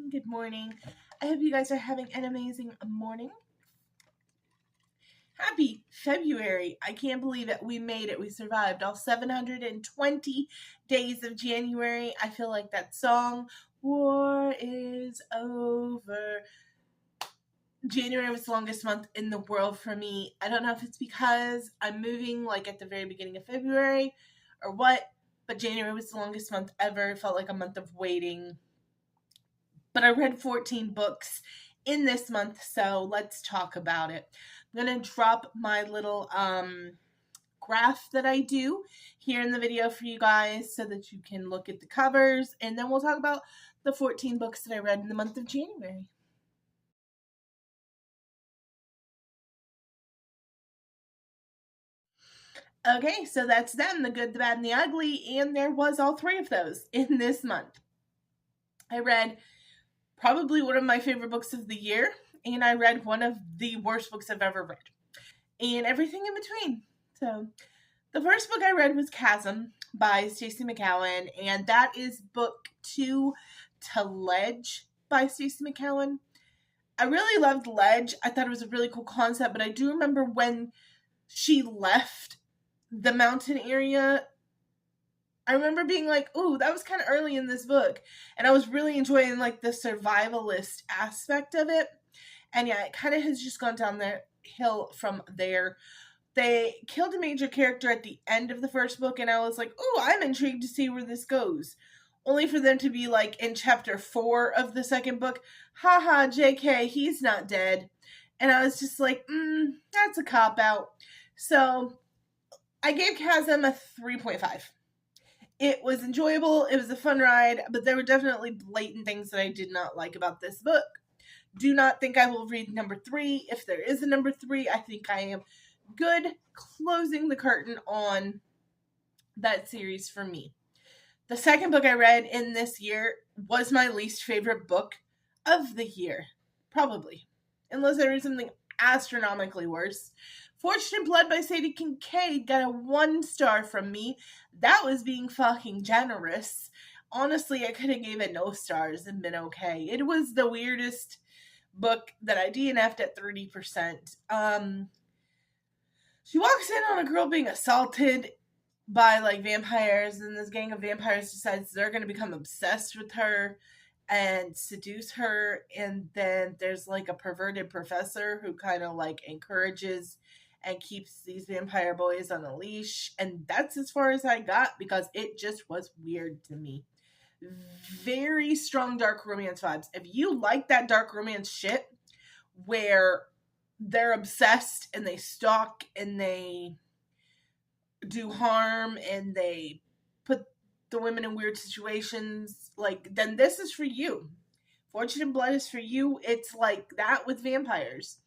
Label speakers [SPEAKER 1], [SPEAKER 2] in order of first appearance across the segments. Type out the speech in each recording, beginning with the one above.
[SPEAKER 1] Good morning. I hope you guys are having an amazing morning. Happy February. I can't believe it. We made it. We survived all 720 days of January. I feel like that song, War is Over. January was the longest month in the world for me. I don't know if it's because I'm moving like at the very beginning of February or what, but January was the longest month ever. It felt like a month of waiting. But I read 14 books in this month, so let's talk about it. I'm going to drop my little graph that I do here in the video for you guys so that you can look at the covers, and then we'll talk about the 14 books that I read in the month of January. Okay, so that's them, the good, the bad, and the ugly, and there was all three of those in this month. I read probably one of my favorite books of the year, and I read one of the worst books I've ever read, and everything in between. So the first book I read was Chasm by Stacey McCowan, and that is book 2 to Ledge by Stacey McCowan. I really loved Ledge. I thought it was a really cool concept, but I do remember when she left the mountain area, I remember being like, ooh, that was kind of early in this book. And I was really enjoying like the survivalist aspect of it. And yeah, it kind of has just gone down the hill from there. They killed a major character at the end of the first book, and I was like, ooh, I'm intrigued to see where this goes. Only for them to be like in chapter 4 of the second book, haha, JK, he's not dead. And I was just like, that's a cop-out. So I gave Chasm a 3.5. It was enjoyable, it was a fun ride, but there were definitely blatant things that I did not like about this book. Do not think I will read number 3. If there is a number 3, I think I am good closing the curtain on that series for me. The second book I read in this year was my least favorite book of the year. Probably. Unless I read something astronomically worse. Fortune and Blood by Sadie Kincaid got a 1 star from me. That was being fucking generous. Honestly, I could have gave it no stars and been okay. It was the weirdest book that I DNF'd at 30%. She walks in on a girl being assaulted by like vampires, and this gang of vampires decides they're going to become obsessed with her and seduce her, and then there's like a perverted professor who kind of like encourages and keeps these vampire boys on a leash, and that's as far as I got because it just was weird to me. Very strong dark romance vibes. If you like that dark romance shit where they're obsessed and they stalk and they do harm and they put the women in weird situations, like, then this is for you. Fortune and Blood is for you. It's like that with vampires.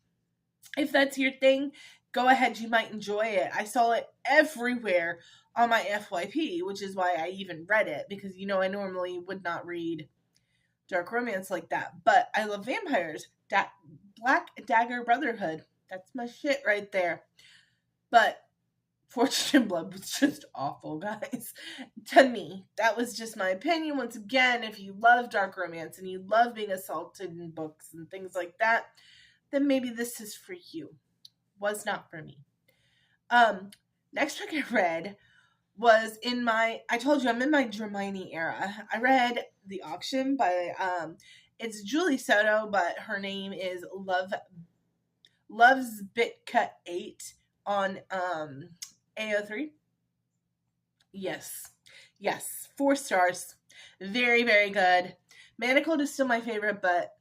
[SPEAKER 1] If that's your thing, go ahead, you might enjoy it. I saw it everywhere on my FYP, which is why I even read it, because I normally would not read dark romance like that, but I love vampires. Black Dagger Brotherhood, that's my shit right there. But Fortune and Blood was just awful, guys. To me, that was just my opinion. Once again, if you love dark romance and you love being assaulted in books and things like that, then maybe this is for you. Was not for me. Next book I read was I told you I'm in my Hermione era. I read The Auction by, it's Julie Soto, but her name is Love's Bitcut 8 on AO3. Yes, 4 stars. Very, very good. Manacled is still my favorite, but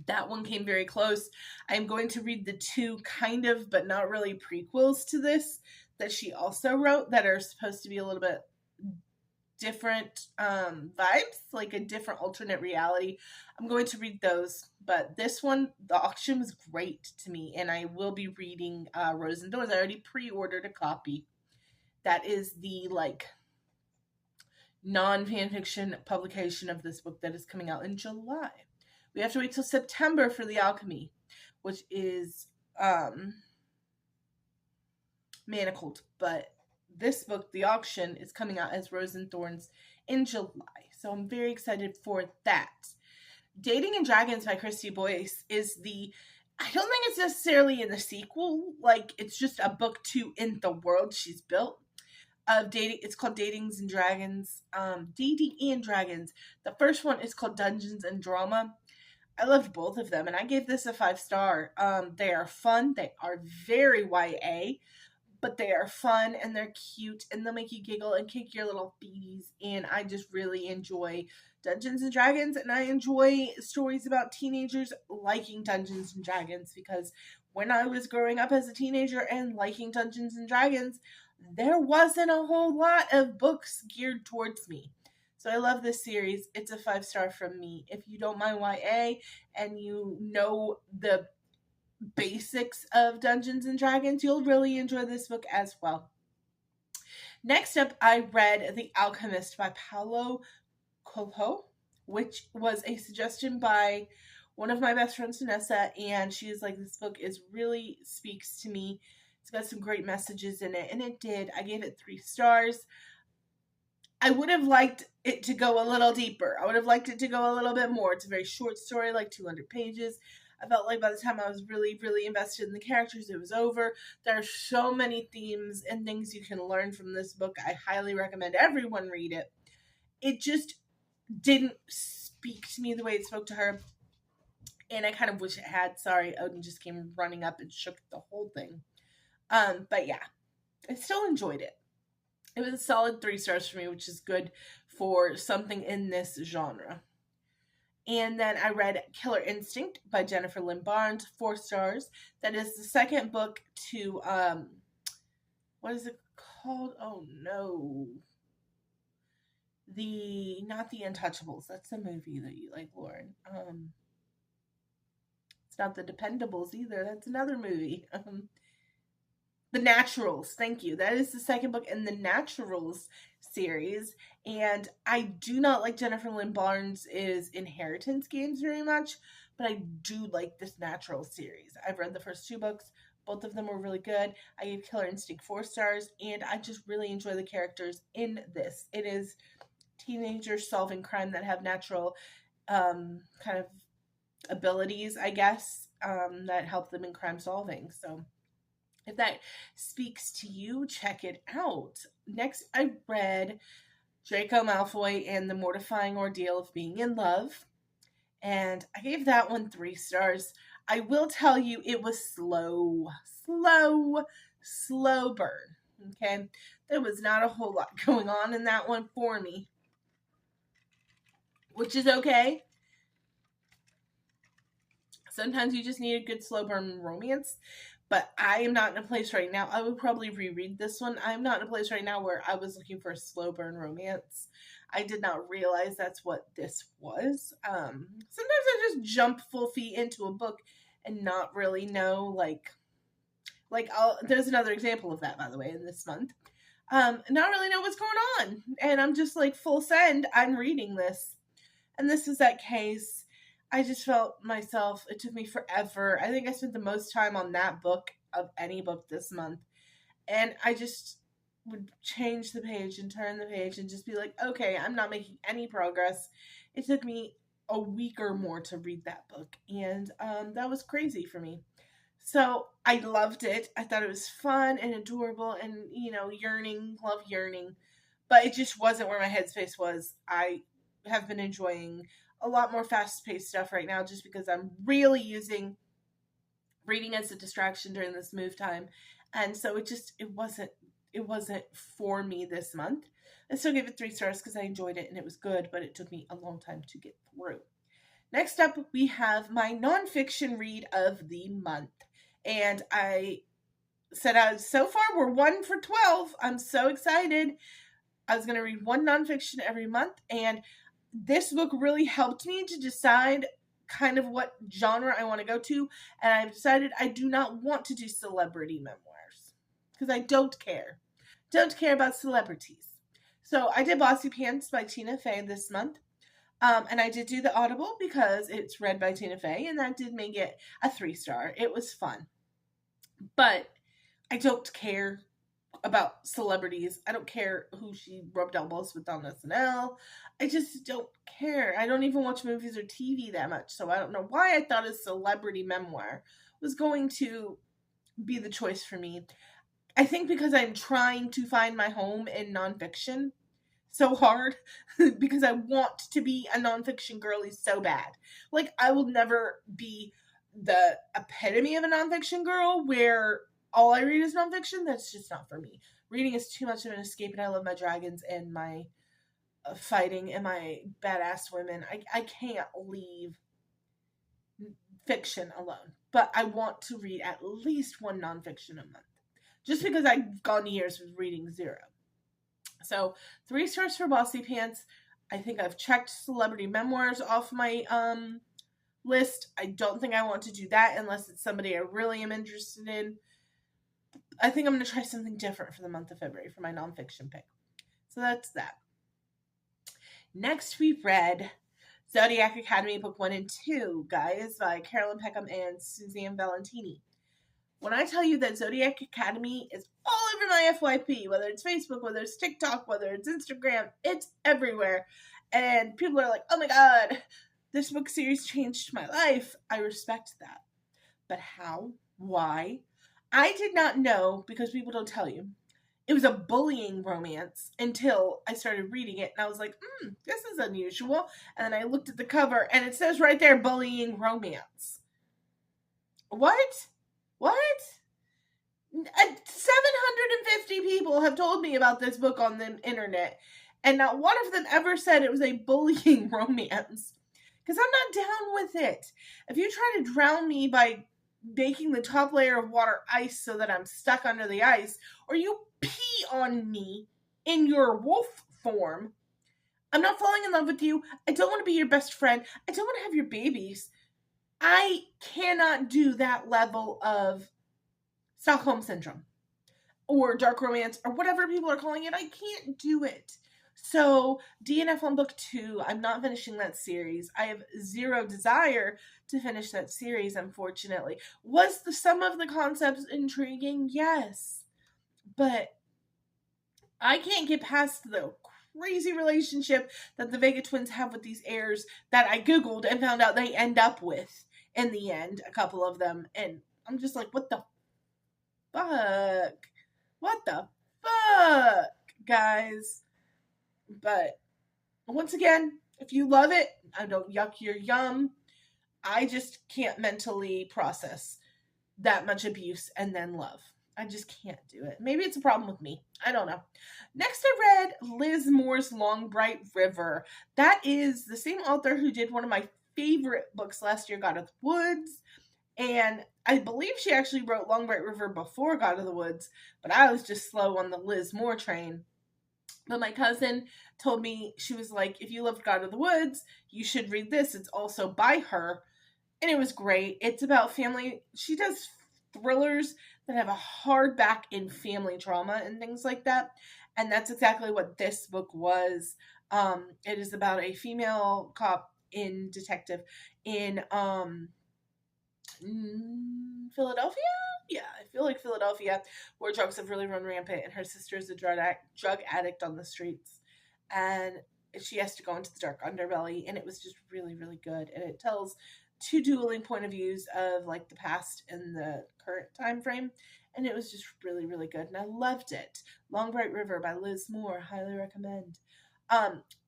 [SPEAKER 1] that one came very close. I'm going to read the 2 kind of, but not really prequels to this that she also wrote that are supposed to be a little bit different vibes, like a different alternate reality. I'm going to read those, but this one, The Auction, was great to me, and I will be reading Rose and Thorns. I already pre-ordered a copy. That is the like non-fanfiction publication of this book that is coming out in July. We have to wait till September for The Alchemy, which is Manacled, but this book, The Auction, is coming out as Rose and Thorns in July. So I'm very excited for that. Dating and Dragons by Christy Boyce is I don't think it's necessarily in the sequel. Like, it's just a book 2 in the world she's built of dating. It's called Datings and Dragons. Dating and Dragons. The first one is called Dungeons and Drama. I loved both of them, and I gave this a 5-star. They are fun. They are very YA, but they are fun and they're cute and they'll make you giggle and kick your little feeties. And I just really enjoy Dungeons and Dragons, and I enjoy stories about teenagers liking Dungeons and Dragons, because when I was growing up as a teenager and liking Dungeons and Dragons, there wasn't a whole lot of books geared towards me. So I love this series. It's a 5-star from me. If you don't mind YA and you know the basics of Dungeons and Dragons, you'll really enjoy this book as well. Next up, I read The Alchemist by Paulo Coelho, which was a suggestion by one of my best friends, Vanessa, and she was like, this book really speaks to me. It's got some great messages in it, and it did. I gave it 3 stars. I would have liked it to go a little deeper. I would have liked it to go a little bit more. It's a very short story, like 200 pages. I felt like by the time I was really, really invested in the characters, it was over. There are so many themes and things you can learn from this book. I highly recommend everyone read it. It just didn't speak to me the way it spoke to her, and I kind of wish it had. Sorry, Odin just came running up and shook the whole thing. But yeah, I still enjoyed it. It was a solid 3 stars for me, which is good for something in this genre. And then I read Killer Instinct by Jennifer Lynn Barnes, 4 stars. That is the second book to, what is it called? Oh no. Not The Untouchables. That's the movie that you like, Lauren. It's not The Dependables either. That's another movie. The Naturals. Thank you. That is the second book in the Naturals series. And I do not like Jennifer Lynn Barnes' Inheritance Games very much, but I do like this Naturals series. I've read the first 2 books. Both of them were really good. I gave Killer Instinct 4 stars, and I just really enjoy the characters in this. It is teenagers solving crime that have natural kind of abilities, I guess, that help them in crime solving. So if that speaks to you, check it out. Next, I read Draco Malfoy and the Mortifying Ordeal of Being in Love, and I gave that one 3 stars. I will tell you, it was slow burn, okay? There was not a whole lot going on in that one for me, which is okay. Sometimes you just need a good slow burn romance, but I am not in a place right now. I would probably reread this one. I'm not in a place right now where I was looking for a slow burn romance. I did not realize that's what this was. Sometimes I just jump full feet into a book and not really know, there's another example of that, by the way, in this month. Not really know what's going on. And I'm just like, full send, I'm reading this. And this is that case. I just felt myself, it took me forever. I think I spent the most time on that book of any book this month. And I just would change the page and turn the page and just be like, okay, I'm not making any progress. It took me a week or more to read that book. And that was crazy for me. So I loved it. I thought it was fun and adorable and, love yearning. But it just wasn't where my headspace was. I have been enjoying a lot more fast-paced stuff right now just because I'm really using reading as a distraction during this move time. And so it wasn't for me this month. I still gave it 3 stars because I enjoyed it and it was good, but it took me a long time to get through. Next up, we have my nonfiction read of the month. And I said, so far we're 1 for 12. I'm so excited. I was going to read 1 nonfiction every month, and this book really helped me to decide kind of what genre I want to go to, and I've decided I do not want to do celebrity memoirs because I don't care. Don't care about celebrities. So I did Bossy Pants by Tina Fey this month, and I did do the Audible because it's read by Tina Fey, and that did make it a 3 star. It was fun, but I don't care about celebrities. I don't care who she rubbed elbows with on SNL. I just don't care. I don't even watch movies or TV that much, so I don't know why I thought a celebrity memoir was going to be the choice for me. I think because I'm trying to find my home in nonfiction so hard because I want to be a nonfiction girly so bad. Like, I will never be the epitome of a nonfiction girl where all I read is nonfiction. That's just not for me. Reading is too much of an escape, and I love my dragons and my fighting and my badass women. I can't leave fiction alone, but I want to read at least one nonfiction a month just because I've gone years with reading zero. So 3 stars for Bossy Pants. I think I've checked celebrity memoirs off my list. I don't think I want to do that unless it's somebody I really am interested in. I think I'm going to try something different for the month of February for my nonfiction pick. So that's that. Next, we read Zodiac Academy Book 1 and 2, guys, by Carolyn Peckham and Suzanne Valentini. When I tell you that Zodiac Academy is all over my FYP, whether it's Facebook, whether it's TikTok, whether it's Instagram, it's everywhere. And people are like, oh my god, this book series changed my life. I respect that. But how? Why? I did not know, because people don't tell you. It was a bullying romance until I started reading it, and I was like, this is unusual. And then I looked at the cover, and it says right there, bullying romance. What? 750 people have told me about this book on the internet, and not one of them ever said it was a bullying romance. Because I'm not down with it. If you try to drown me by making the top layer of water ice so that I'm stuck under the ice, or you pee on me in your wolf form, I'm not falling in love with you. I don't want to be your best friend. I don't want to have your babies. I cannot do that level of Stockholm Syndrome or dark romance or whatever people are calling it. I can't do it. So DNF on book 2, I'm not finishing that series. I have zero desire to finish that series, unfortunately. Was the some of the concepts intriguing? Yes. But I can't get past the crazy relationship that the Vega twins have with these heirs that I Googled and found out they end up with in the end, a couple of them. And I'm just like, what the fuck? What the fuck, guys? But once again, if you love it, I don't yuck your yum. I just can't mentally process that much abuse and then love. I just can't do it. Maybe it's a problem with me. I don't know. Next, I read Liz Moore's Long Bright River. That is the same author who did one of my favorite books last year, God of the Woods. And I believe she actually wrote Long Bright River before God of the Woods, but I was just slow on the Liz Moore train. But my cousin told me, she was like, if you loved God of the Woods, you should read this. It's also by her. And it was great. It's about family. She does thrillers that have a hard back in family trauma and things like that. And that's exactly what this book was. It is about a female cop in detective in Philadelphia? Yeah, I feel like Philadelphia, where drugs have really run rampant, and her sister is a drug addict on the streets. And she has to go into the dark underbelly, and it was just really, really good. And it tells 2 dueling point of views of like the past and the current time frame, and it was just really, really good, and I loved it. Long Bright River by Liz Moore, highly recommend.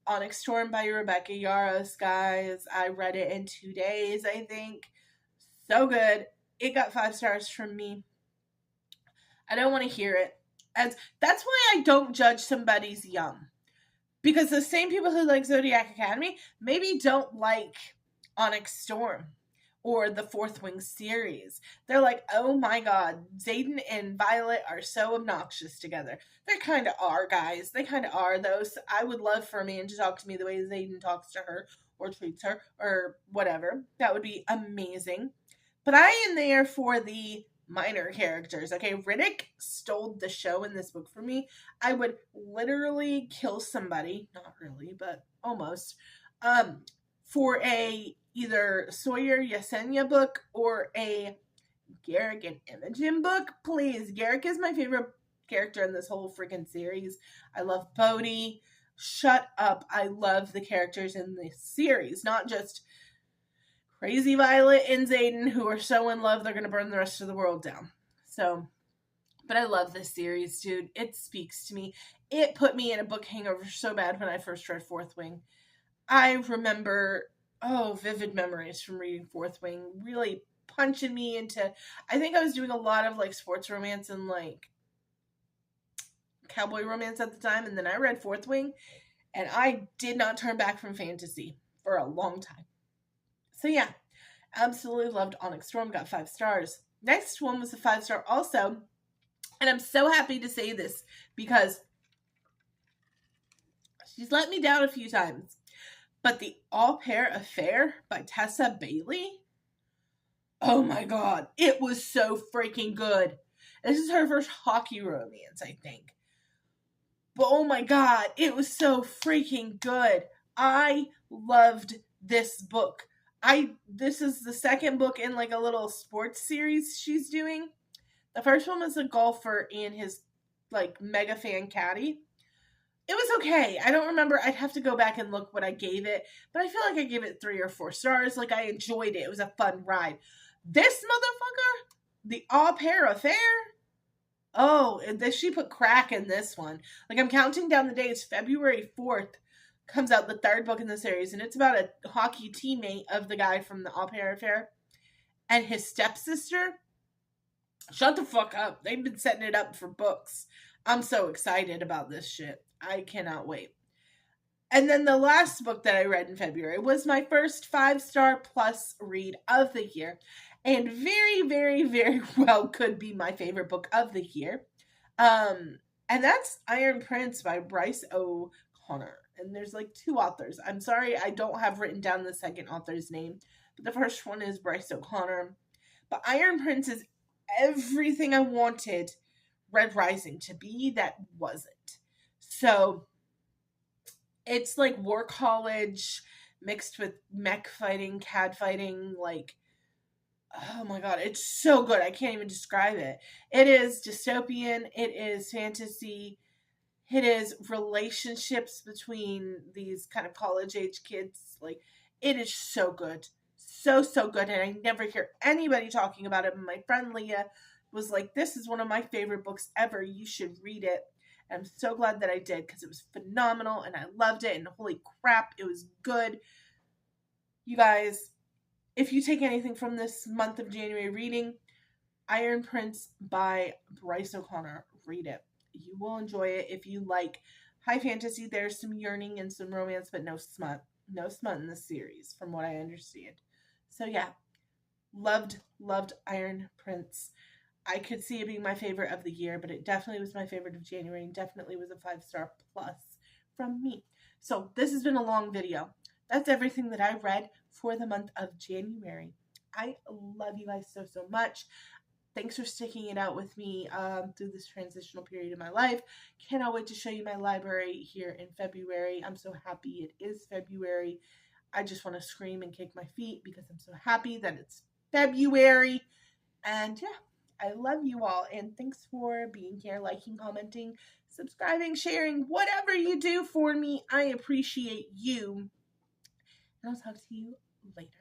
[SPEAKER 1] Onyx Storm by Rebecca Yarros, guys. I read it in 2 days, I think. So good. It got 5 stars from me. I don't want to hear it. That's why I don't judge somebody's yum. Because the same people who like Zodiac Academy maybe don't like Onyx Storm or the Fourth Wing series. They're like, oh my god, Xaden and Violet are so obnoxious together. They kind of are, guys. They kind of are, though. So I would love for a man to talk to me the way Xaden talks to her or treats her or whatever. That would be amazing. But I am there for the minor characters. Okay, Riddick stole the show in this book for me. I would literally kill somebody, not really, but almost, for a either Sawyer Yesenia book or a Garrick and Imogen book. Please, Garrick is my favorite character in this whole freaking series. I love Bodhi. Shut up. I love the characters in this series, not just Crazy Violet and Xaden, who are so in love they're going to burn the rest of the world down. So, but I love this series, dude. It speaks to me. It put me in a book hangover so bad when I first read Fourth Wing. I remember, vivid memories from reading Fourth Wing, really punching me into, I think I was doing a lot of like sports romance and like cowboy romance at the time, and then I read Fourth Wing, and I did not turn back from fantasy for a long time. So yeah, absolutely loved Onyx Storm, got 5 stars. Next one was a 5-star also, and I'm so happy to say this because she's let me down a few times. But The Au Pair Affair by Tessa Bailey, oh my god, it was so freaking good. This is her first hockey romance, I think. But oh my god, it was so freaking good. I loved this book. This is the second book in like a little sports series she's doing. The first one was a golfer and his like mega fan caddy. It was okay. I don't remember. I'd have to go back and look what I gave it, but I feel like I gave it 3 or 4 stars. Like I enjoyed it. It was a fun ride. This motherfucker, The Au Pair Affair. Oh, she put crack in this one. Like I'm counting down the days. February 4th comes out the 3rd book in the series, and it's about a hockey teammate of the guy from The Au Pair Affair and his stepsister. Shut the fuck up. They've been setting it up for books. I'm so excited about this shit. I cannot wait. And then the last book that I read in February was my first 5-star plus read of the year. And very, very, very well could be my favorite book of the year. And that's Iron Prince by Bryce O'Connor. And there's like 2 authors. I'm sorry I don't have written down the second author's name. But the first one is Bryce O'Connor. But Iron Prince is everything I wanted Red Rising to be that wasn't. So it's like War College mixed with mech fighting, CAD fighting, like, oh my god, it's so good. I can't even describe it. It is dystopian, it is fantasy, it is relationships between these kind of college age kids. Like, it is so good. So good. And I never hear anybody talking about it. My friend Leah was like, this is one of my favorite books ever. You should read it. And I'm so glad that I did because it was phenomenal and I loved it. And holy crap, it was good. You guys, if you take anything from this month of January reading, Iron Prince by Bryce O'Connor, read it. You will enjoy it. If you like high fantasy, there's some yearning and some romance, but no smut. No smut in this series, from what I understand. So yeah, loved Iron Prince. I could see it being my favorite of the year, but it definitely was my favorite of January and definitely was a 5-star plus from me. So this has been a long video. That's everything that I read for the month of January. I love you guys so much. Thanks for sticking it out with me through this transitional period in my life. Cannot wait to show you my library here in February. I'm so happy it is February. I just want to scream and kick my feet because I'm so happy that it's February. And yeah, I love you all. And thanks for being here, liking, commenting, subscribing, sharing, whatever you do for me. I appreciate you. And I'll talk to you later.